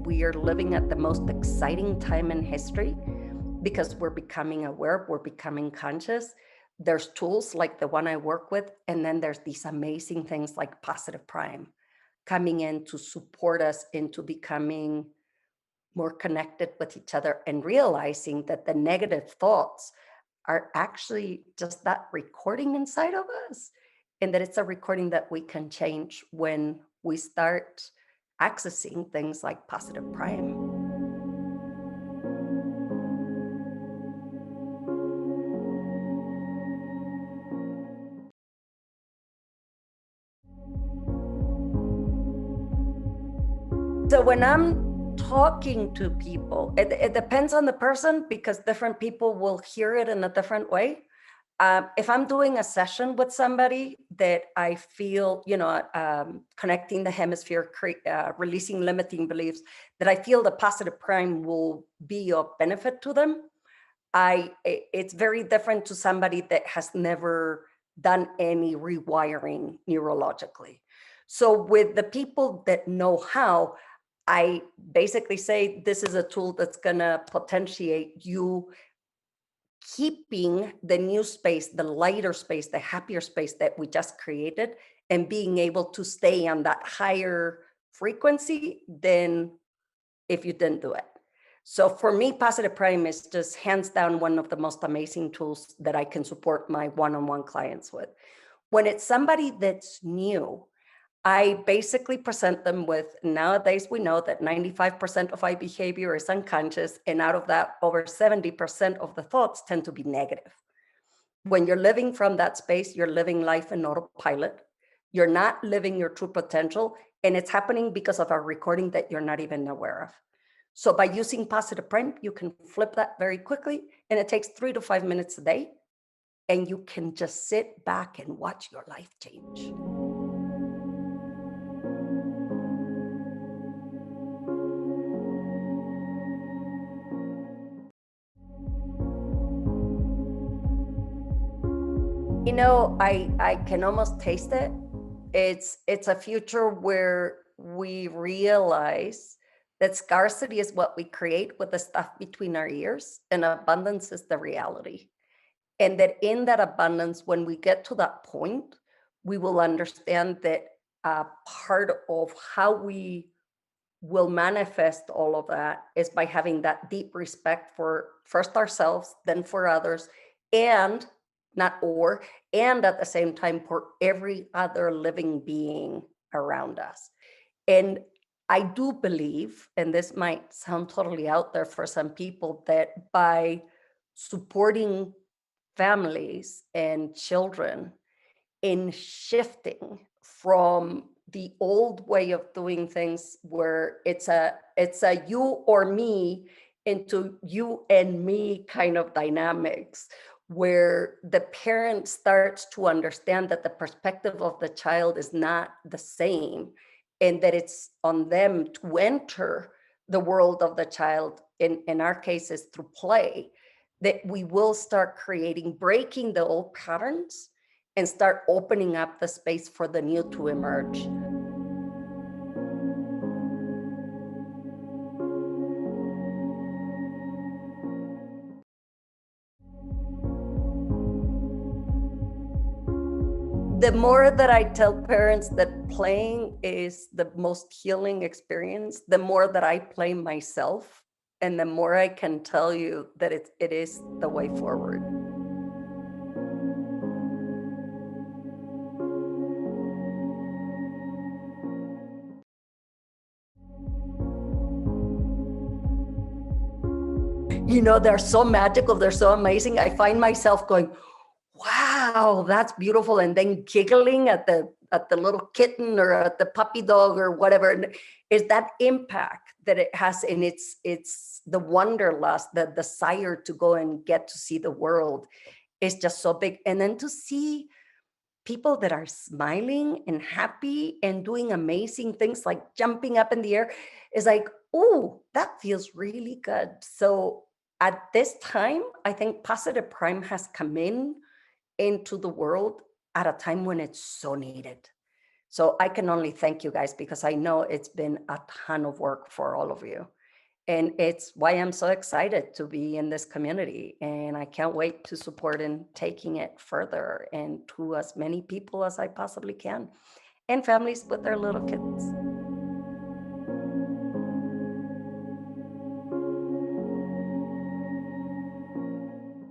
we are living at the most exciting time in history because we're becoming aware, we're becoming conscious. There's tools like the one I work with, and then there's these amazing things like Positive Prime coming in to support us into becoming more connected with each other and realizing that the negative thoughts are actually just that recording inside of us, and that it's a recording that we can change when we start accessing things like Positive Prime. So when I'm talking to people, it depends on the person because different people will hear it in a different way. If I'm doing a session with somebody that I feel, connecting the hemisphere, releasing limiting beliefs, that I feel the Positive Prime will be of benefit to them, it's very different to somebody that has never done any rewiring neurologically. So with the people that know how, I basically say this is a tool that's going to potentiate you keeping the new space, the lighter space, the happier space that we just created, and being able to stay on that higher frequency than if you didn't do it. So for me, Positive Prime is just hands down one of the most amazing tools that I can support my one-on-one clients with. When it's somebody that's new, I basically present them with, nowadays we know that 95% of our behavior is unconscious, and out of that, over 70% of the thoughts tend to be negative. When you're living from that space, you're living life in autopilot. You're not living your true potential, and it's happening because of a recording that you're not even aware of. So by using Positive Prime, you can flip that very quickly, and it takes 3 to 5 minutes a day, and you can just sit back and watch your life change. I can almost taste it. It's a future where we realize that scarcity is what we create with the stuff between our ears, and abundance is the reality. And that in that abundance, when we get to that point, we will understand that part of how we will manifest all of that is by having that deep respect for first ourselves, then for others, and not or, and at the same time for every other living being around us. And I do believe, and this might sound totally out there for some people, that by supporting families and children in shifting from the old way of doing things where it's a you or me into you and me kind of dynamics, where the parent starts to understand that the perspective of the child is not the same, and that it's on them to enter the world of the child, in our cases through play, that we will start creating, breaking the old patterns and start opening up the space for the new to emerge. The more that I tell parents that playing is the most healing experience, the more that I play myself, and the more I can tell you that it is the way forward. They're so magical, they're so amazing. I find myself going, wow, that's beautiful, and then giggling at the little kitten or at the puppy dog or whatever. And is that impact that it has, and it's the wanderlust, the desire to go and get to see the world is just so big. And then to see people that are smiling and happy and doing amazing things like jumping up in the air is like, oh, that feels really good. So at this time, I think Positive Prime has come into the world at a time when it's so needed, So I can only thank you guys because I know it's been a ton of work for all of you. And it's why I'm so excited to be in this community. And I can't wait to support in taking it further and to as many people as I possibly can, and families with their little kids.